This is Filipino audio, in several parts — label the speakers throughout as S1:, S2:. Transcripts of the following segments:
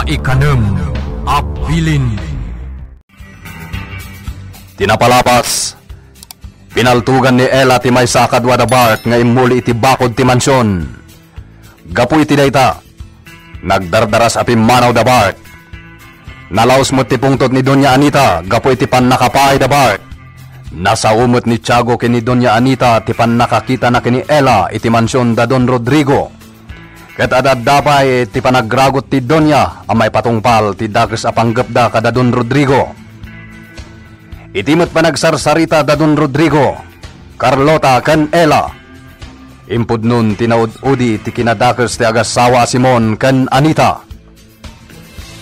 S1: Maikanem Abilin. Tinapalapas pinaltugan ni Ella ti may sakadwa da Bart nga imuli iti bakod ti mansyon. Gapu iti dayta nagdardaras api manaw da Bart. Nalaos mo ti pungtot ni Doña Anita gapu iti pannakapay da Bart. Nasa umot ni Tiago kini Doña Anita ti pannakakita na kini Ella iti mansyon da Don Rodrigo. Ket adadapay ti panagragot ti Doña amay patungpal ti dages apanggepda kada Don Rodrigo. Itimot pa nagsarsarita da Don Rodrigo, Carlota ken Ella. Impud nun tinaud-udi ti kinadakes ti agasawa Simon ken Anita.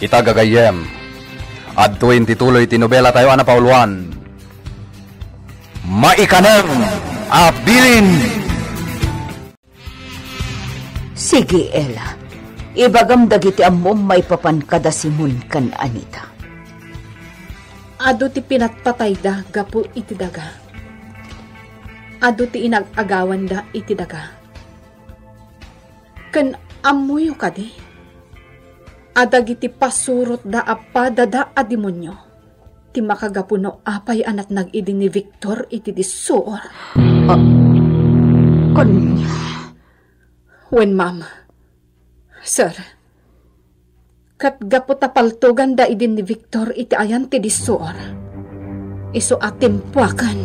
S1: Itagagayem, adtuin tituloy ti nobela tayo ana pauluan. Maikanem Abilin.
S2: Sige, Ella. Ibagam dagiti ammom maipapan kada Simon ken Anita.
S3: Ado ti pinatpatay da gapu iti daga. Ado ti inag-agawan da iti daga. Ken amuyo kadi. Adag iti pasurot da apada da a demonyo. Ti makagapuno apay anat nag-idi ni Victor iti disuor.
S2: Kanya.
S3: Wen ma'am. Sir. Kat gapu tapaltugan da idin ni Victor iti ayan ti disuor. Iso atimpuakan.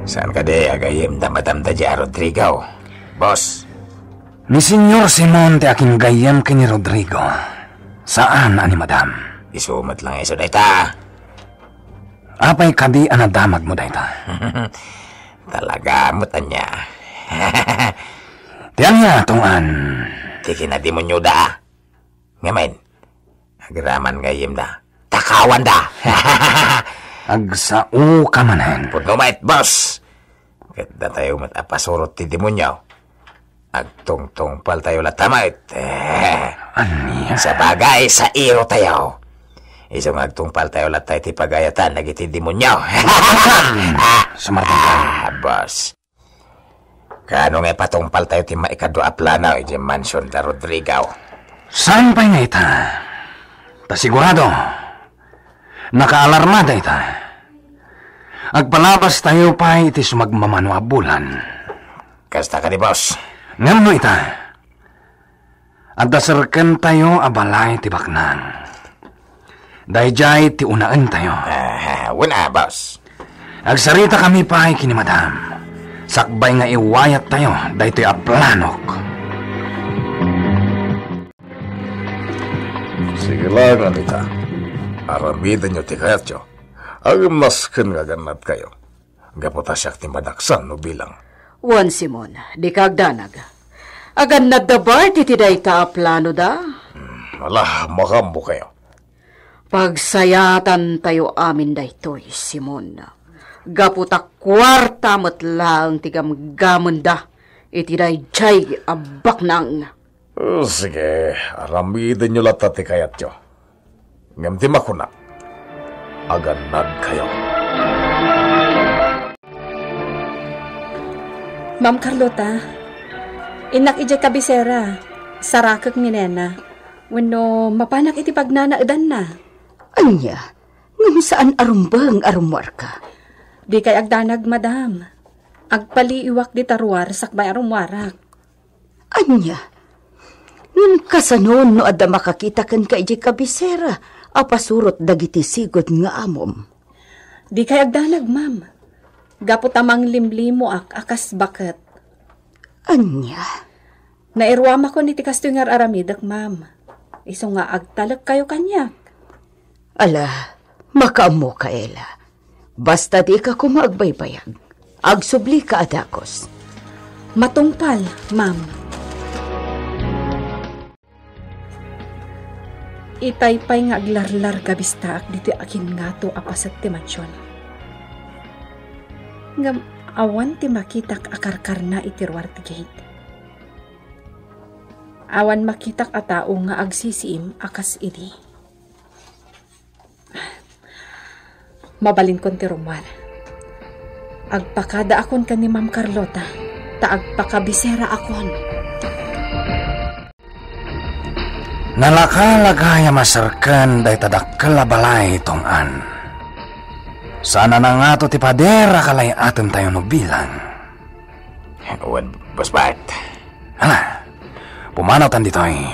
S4: Saan ka de agayim da Madam Daja Rodrigo? Boss.
S1: Ni Senyor Simon ti aking gayam kini Rodrigo. Saan ani Madam?
S4: Isumat lang iso dayta.
S1: Apay kadi anadamag mo dayta?
S4: Talaga mutan niya.
S1: Tiyan nga tungan.
S4: Tiki na demonyo da. Ngayon, agraman gayim da. Takawan da.
S1: Agsao ka manen.
S4: Puno mait, boss. Kada tayo matapasurot ti demonyo. Agtungtung pal tayo latamait.
S1: Anya?
S4: Sa bagay, sa iro tayo. Isang agtungpal tayo latay ti pagayatan nagiti demonyo.
S1: Sumartang ka.
S4: Boss. Kano nga patungpal tayo ti maikadwa plana iti mansyon da Rodrigo.
S1: Saan pa nga ita? Ta sigurado. Nakaalarmada ita. Agpalabas tayo pa iti sumagmamano a bulan.
S4: Kasta ka ni boss.
S1: Ngam no ita. At dasarken tayo abalay ti baknang. Dayjay ti unaan tayo.
S4: Wala boss.
S1: Agsarita kami pa kini Madam. Sakbay nga iwayat tayo, dahito aplanok.
S5: Sige lang, Anita. Aramidan nyo ti kayat nyo. Ang masken nga ganat kayo. Gaputa siya ti madaksan no bilang.
S2: Wan Simon, di kagdanag. Agan na dabar ti dayta a plano da?
S5: Wala, makambo kayo.
S2: Pagsayatan tayo amin daytoy, Simon. Gaputa kwarta matlang tigamgamon da. Iti dayjay abak nang.
S5: Sige, aramidan nyo lata ti kayat nyo. Ngam ti makuna. Aganad kayo.
S3: Ma'am Carlota, inak ijay kabisera. Sarakak ni Nena. Wano mapanak iti pagnanaadan na.
S2: Anya, ngam saan arumbang arumwar ka?
S3: Di kay agdanag, Madam. Agpaliiwak di taruar sakbay arumwarak.
S2: Anya, nun kasanon no adda makakita kan ka iji kabisera, apasurot dagiti sigod nga amom.
S3: Di kay agdanag, Ma'am. Gapot amang limlimo akas baket.
S2: Anya?
S3: Nairwama ko ni tikas nga aramidak, Ma'am. Iso nga agtalag kayo kanyak.
S2: Ala, makaamo ka, Ella. Basta di ka kumagbaybayag. Agsubli ka adakos.
S3: Matungpal, Ma'am. Itaypay nga aglarlar gabistaak dito akin nga to apasat ti mansyon. Ngam awan ti makitak akarkar na itirwar ti gate. Awan makitak a tao nga agsisiim akas idi. Mabalin kon ti rumwar. Agpakada akon ka ni Ma'am Carlota, ta agpakabisera akon.
S1: Nalakalagaya masarkan day tadakkel balay tong-an. Sana na nga to ti padera kalay atin tayo no bilang.
S4: Uwan, Boss Bart.
S1: Hala, pumanaw tan dito ay.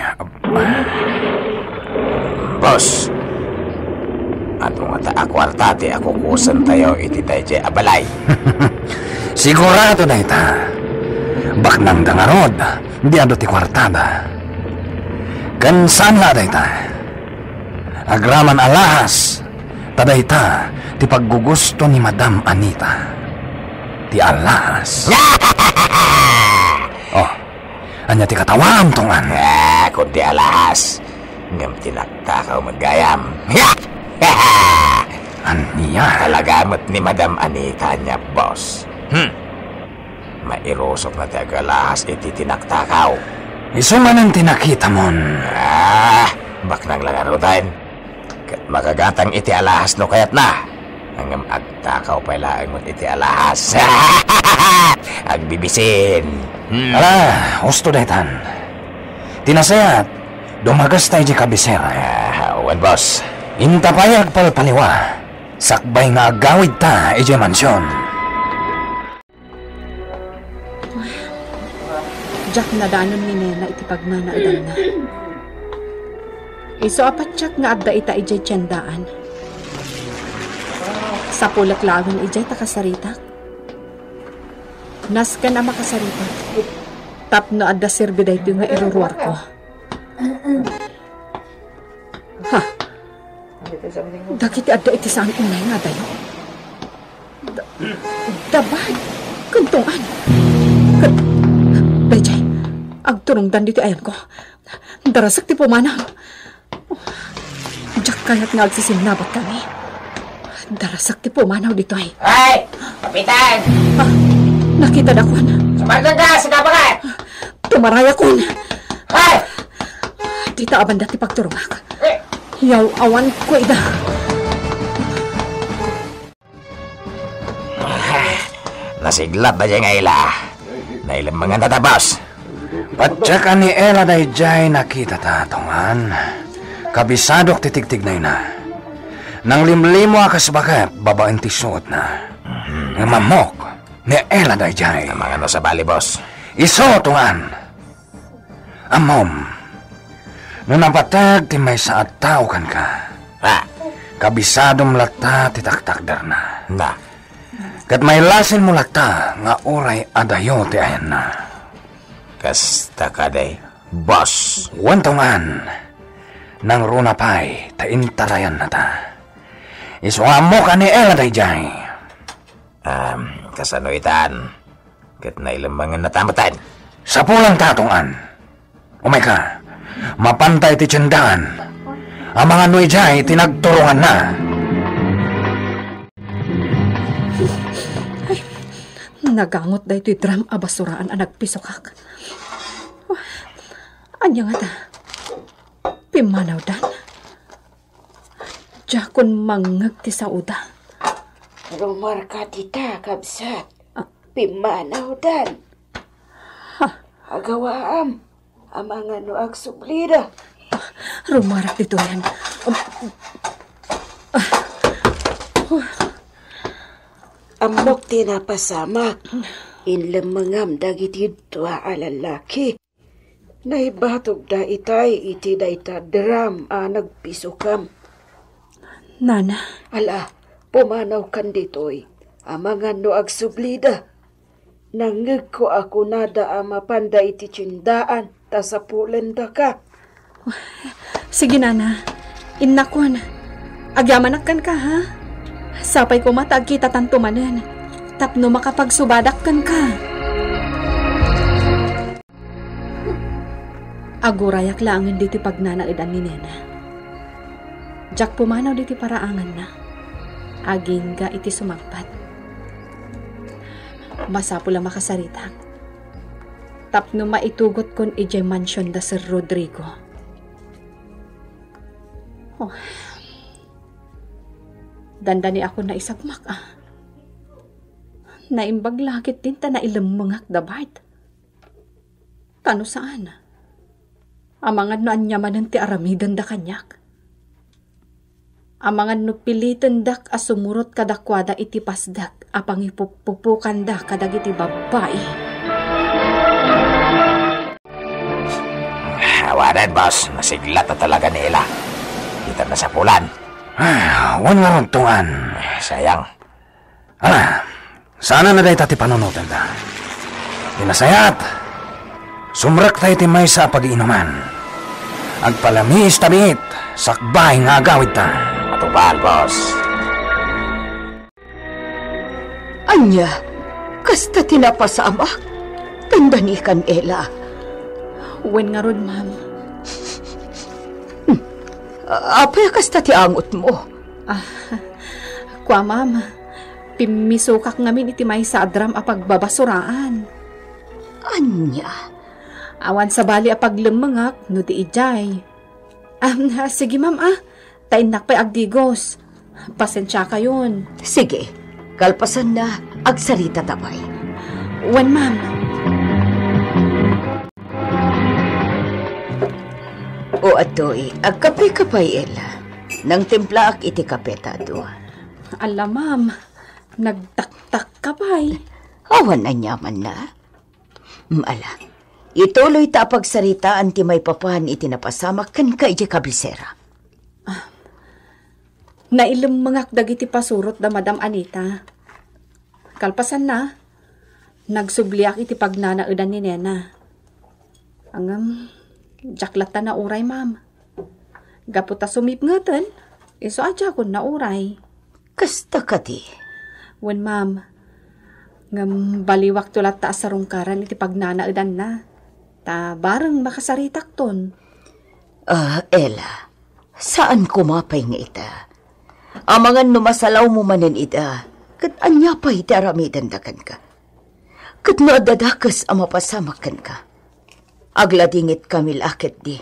S4: Boss, ato nga ta akwartate ako kusan tayo iti tayo abalay.
S1: Sigurado na ita. Baknang dangarod, di ado ti kwartada. Kansan nga da ita. Agraman alahas, tada ita ti paggugusto ni Madam Anita. Ti alahas. Oh, anya ti katawam tongan.
S4: Kundi alahas. Ngam tinagtakaw magayam.
S1: Anya?
S4: Talagamot ni Madam Anita niya, boss. Mairosok na ti alahas iti tinagtakaw.
S1: Iso man ang tinakita mon.
S4: Baknang langarutan. Kat makagatang iti alahas no kayat na. Hanggang agtakaw pa ilaang mo iti alahas. Agbibisin.
S1: Ala, husto daytan. Tinasayat, dumagas tayo di kabisera.
S4: Uwan, boss.
S1: Inta payag palpaliwa. Sakbay nga agawid ta, ije mansyon.
S3: Jack na danon ni Nena iti pagmanaadan na. Iso apat Jack nga adda ita ijay tiyandaan. Sa pulak lagon ijay takasaritak. Nas ka na makasaritak. Tapno adda sirbi da ito nga iruruar ko. Ha? Dakiti adda iti saan unay nga dayo. Dabay. Kuntungan. Dayjay, agturungdan dito ayan ko. Darasak ti pumanaw. Diyak kaya't nga agsisimnabat kami. Darasak ti pumanaw dito ay.
S4: Ay! Kapitan!
S3: Nakita na kun.
S4: Sumagang ka! Sige pa ka!
S3: Tumaraya kun.
S4: Ay!
S3: Dita abanda ti pagturungak. Yaw awan ko ida.
S4: Nasiglat na dyan nga ila. Nailang mga natabas.
S1: Patsaka ni Ella dayjay nakita ta tongan. Kabisadok titigtig na ina. Nang limlimo akas bakat, babaeng tisuot na. Nga mamok ni Ella dayjay.
S4: Ang mga no sa bali, boss.
S1: Iso tongan. Amom. Nung napatag ti may sa ataw kan ka. Kabisadom lata titaktakdar na.
S4: Na.
S1: Kat may lasin mo lata nga oray adayo ti ayan na.
S4: Kasta ka day, boss.
S1: Wantongan. Nang runa pa'y taintarayan na ta. Isuha mo ka ni Ella dayjay.
S4: Kasano itan? Kat nailang mga natamatan.
S1: Sa pulang tatongan. Umay ka, mapantay ti tiyandaan. Ang mga nuijay tinagturungan na.
S3: Nagangot da ito'y drum abasuraan ang nagpisokak. Anya nga ta? Pimanaw dan? Jakon mangag ti sauda.
S2: Rumar ka tita, kabsat. Pimanaw dan. Agawaam. Amang ano ag sublida.
S3: Rumarak dito yan.
S2: Amok tinapasamak. Inlamangam dagiti dua alalaki. Naibatog da itay iti da ita dram nagpisukam.
S3: Nana.
S2: Ala, pumanaw kan ditoy. Amangan no agsublida. Nangig ko ako nada mapanda iti tsindaan. Tasapulan da ka.
S3: Sige, Nana. Innakon. Agyamanak ka, ha? Sapay ko matag kita tantumanan. Tapno makapagsubadak ka. Agurayak laangin diti pagnanaidan ni Nena. Jak pumanaw diti paraangan na. Aging ga iti sumagpat. Masapula makasaritak. Tapno maitugot kon ijay mansyon da Sir Rodrigo. Oh. Dandani ako na isagmak Naimbag lakit din ta na ilamangak da Bart. Tano saan? Amangan no anyaman ti aramidan da kanyak. Amangan no pilitan dak asumurot kadakwada iti pasdak apang ipupupukan da kadag iti babae.
S4: Awanan, boss. Nasiglat na talaga nila. Kita na sa pulan.
S1: Wan nga ron tungan.
S4: Sayang.
S1: Sana na dahi tati panunutan da. Pinasayat. Sumrak tayo ti may sa pag-iinuman. Agpalamis tamit. Sakbay nga agawid ta.
S4: Matubal, boss.
S2: Anya, kasta tinapasama. Tandanikan, Ella.
S3: Wen nga ron, ma'am.
S2: Apay kasta ti angot mo?
S3: Kwa, ma'am. Pimisukak ngamin iti may sa adram apagbabasuraan.
S2: Anya?
S3: Awan sa bali apaglemengak, no di ijay. Sige, ma'am, Tainak pa'y agdigos. Pasensya kayon.
S2: Sige, kalpasan na, agsarita tabay.
S3: Wen, ma'am.
S2: O atoy, agkape-kapay, Ella. Nang timpla ak iti kapetado.
S3: Ala, ma'am. Nagtaktak ka ba'y?
S2: Awan na nyaman na. Ala, ituloy ta pagsaritaan ti may papahan iti napasamak kan ka iti kabisera.
S3: Nailumangak dagiti pasurot da Madam Anita. Kalpasan na, nagsubliak iti pagnanaudan ni Nena. Jaklatan na uray, ma'am. Gaputa sumipngatan, iso adya ko na uray.
S2: Kasta ka ti?
S3: Wen, ma'am. Ngam baliwak tulat ta asarungkaran iti pagnanaudan na. Ta bareng makasaritak ton.
S2: Ella, saan kumapay nga ita? Amangan numasalaw mo manen ita, kat anya pa iti aramidandakan ka. Kat naadadakas ang mapasamakan ka. Agladingit kami lakit di,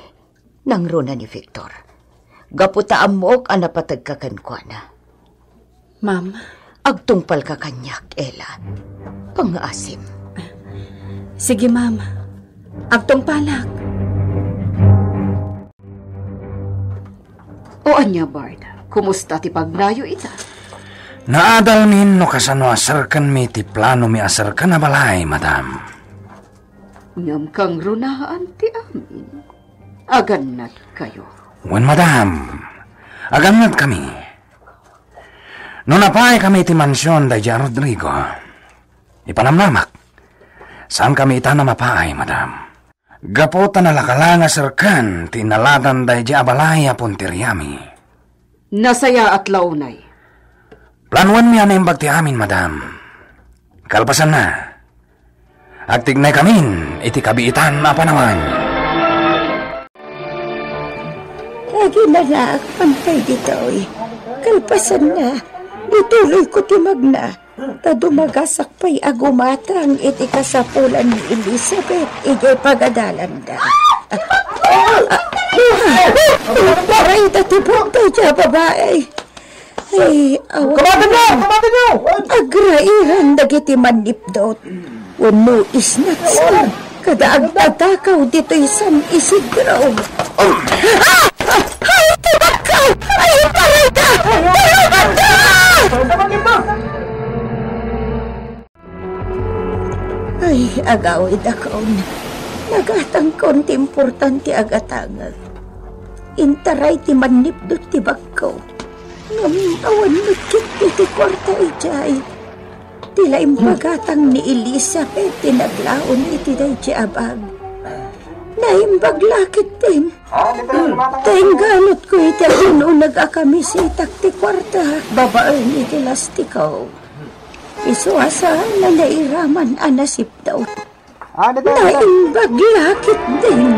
S2: nang runa ni Victor. Gaputa amok ang napatagkakan ko na.
S3: Ma'am.
S2: Agtungpal ka kanyak, Ella. Pang-asim.
S3: Sige, ma'am. Agtungpalak.
S2: O anya, Bard, kumusta ti pagnayo ita?
S1: Naadalmin no kasano asarkan mi ti plano mi asarkan na balay, madam.
S2: Ngam kang runaan ti amin. Aganat kayo.
S1: Wen, madam. Aganat kami. No napay kami ti mansyon da Rodrigo. Ipanamnamak. Saan kami ita na mapaay, madam? Gapota na lakalanga sarkan ti naladan da abalaya puntiryami.
S2: Nasaya at launay.
S1: Planuan mi anembag ti amin, madam. Kalpasan na. Agtignay kamin, iti kabiitan na panaman.
S2: Lagi na na, pantay dito kalpasan na, ituloy ko ti magna. Ta dumagasak pa'y agumatang iti kasapulan ni Elizabeth, ijay pagadalan da. Paray dati puntay dya babae. Ay, awan. Kumatan mo! Agrairan dagiti manipdot. Wano isnat sa kadaag tatakaw dito isang Isidro. Ay, tibakaw! Ay, paray da! Tulungan da! Ay, agawid akon. Nagatang konti importante agatangag. Intaray ti manipdot ti bakko. Awan nagkit iti kwarta ijay. Tila imbagatang ni Elizabeth tinaglaon iti day abag. Naimbaglakit din. Tengganot ko iti ano nag-akami si takti kwarta. Babaan iti lastikaw. Isuasa na nairaman anasip daw. Naimbaglakit din.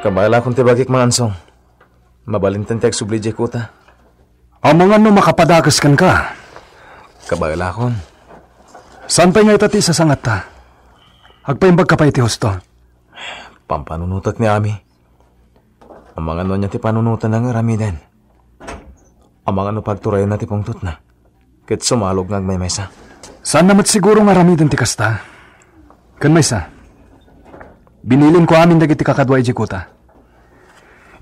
S6: Kabala kung tibagik mga ansong. Mabalintan tayo sublidya ko ta.
S1: Amang ano makapadagas kan ka?
S6: Kabala kon.
S1: Saan pa nga itati sa sangat ta? Agpaimbag ka pa iti husto.
S6: Pampanunutat ni Ami. Amang ano niya ti panunutan ng aramidan. Amang ano pagturayan na ti pungtot na. Kit sumalog nga may mesa.
S1: Saan namat siguro nga aramidan ti kasta? Kan maysa? Binilin ko amin dagiti kakadwa ijikuta.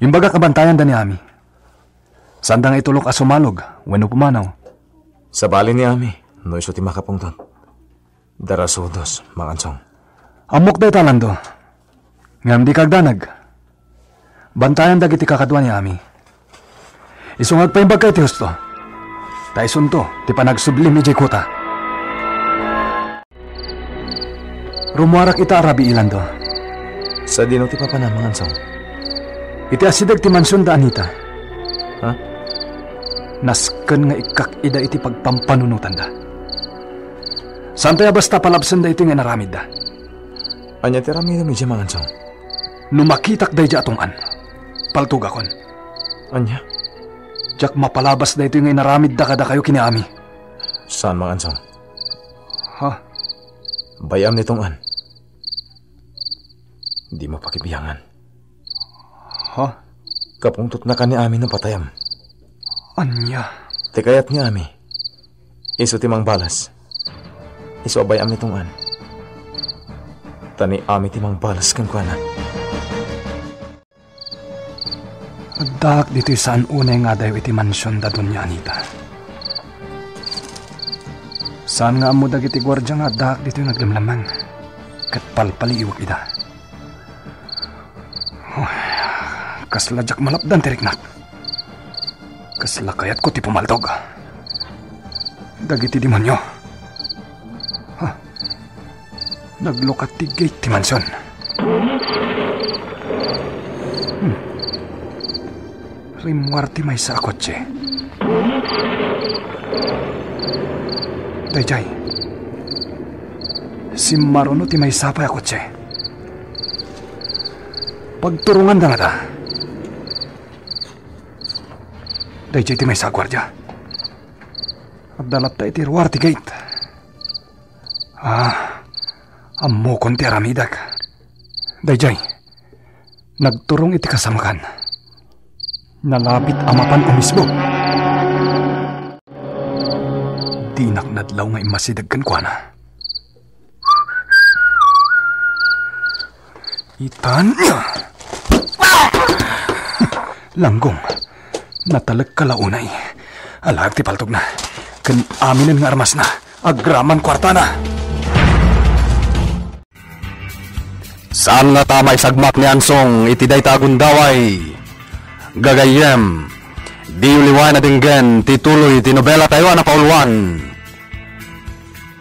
S1: Imbaga kabantayan da ni ami. Sandang itulok asumalog, wano pumanaw.
S6: Sa bali ni Ami, no iso ti makapungton. Darasudos, mangansong.
S1: Amok day talando. Ngam di kagdanag. Bantayan dagiti kakadwa ni ami. Isungag pa imbag kay ti husto. Taisun to, ti panagsublim ijikuta. Rumuarak ita arabi ilan do.
S6: Sa dino ti papa na, mangansong.
S1: Iti asidag ti mansyon da Anita.
S6: Ha?
S1: Nasken nga ikak-ida iti pagpampanunutan da. Santaya basta palabsan da iti nga naramid da.
S6: Anya ti rami na medya mangansong.
S1: Numakitak da iti atungan. Paltugakon.
S6: Anya?
S1: Jak mapalabas da iti nga naramid da kada kayo kiniami.
S6: Saan mangansong?
S1: Ha?
S6: Bayam nitong an. Di mo pakibiyangan.
S1: Ha?
S6: Kapungtot na ka ni Ami no patayam.
S1: Anya?
S6: Tikayat ni Ami. Iso timang balas. Iso bayam nitong an. Tani Ami timang balas kan kuana.
S1: Agdak dito saan unay nga dayo iti mansyon da doon niya Anita. Saan nga mo dagiti gwardya nga agdak dito yung naglamlamang. Kat palpaliiwag ida. Kasladyak malapdan tiriknak. Kaslakayat ko ti pumaldog. Dagiti demonyo. Ha? Naglukat ti gate ti mansyon. Rimwar ti may sa kotse. Dayjay. Si Maruno ti may sapay a kotse. Pagturungan da nga da. Dayjay ti may sa gwardya. At dalat ta iti ruwar ti gate. Amokon ti aramidak. Dayjay. Nagturong iti kasamakan. Nalapit amapan o mismo. Dinak nadlaw nga imasidagkan ko na. Itan. Langgong. Natalag kalaunay. Alag ti paltog na. Kan aminin nga armas na. Agraman kwarta na.
S7: Saan nga tamay sagmak ni Ansong iti daytagun daway. Gagayem, di uliwan na dinggen, tituloy, tinobela tayo na pauluan.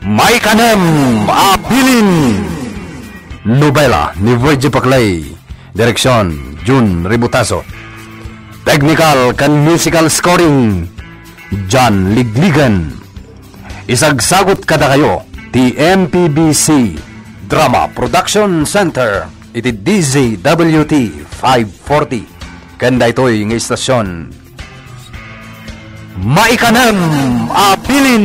S7: May kanem, abilin! Nobela ni Virgie Paclay, direksyon, Jun Ributaso. Technical kan musical scoring, John Ligligan. Isagsagot kada kayo, ti MPBC Drama Production Center, iti DZWT 540. Kanda ito'y ng istasyon. Maikanem, abilin!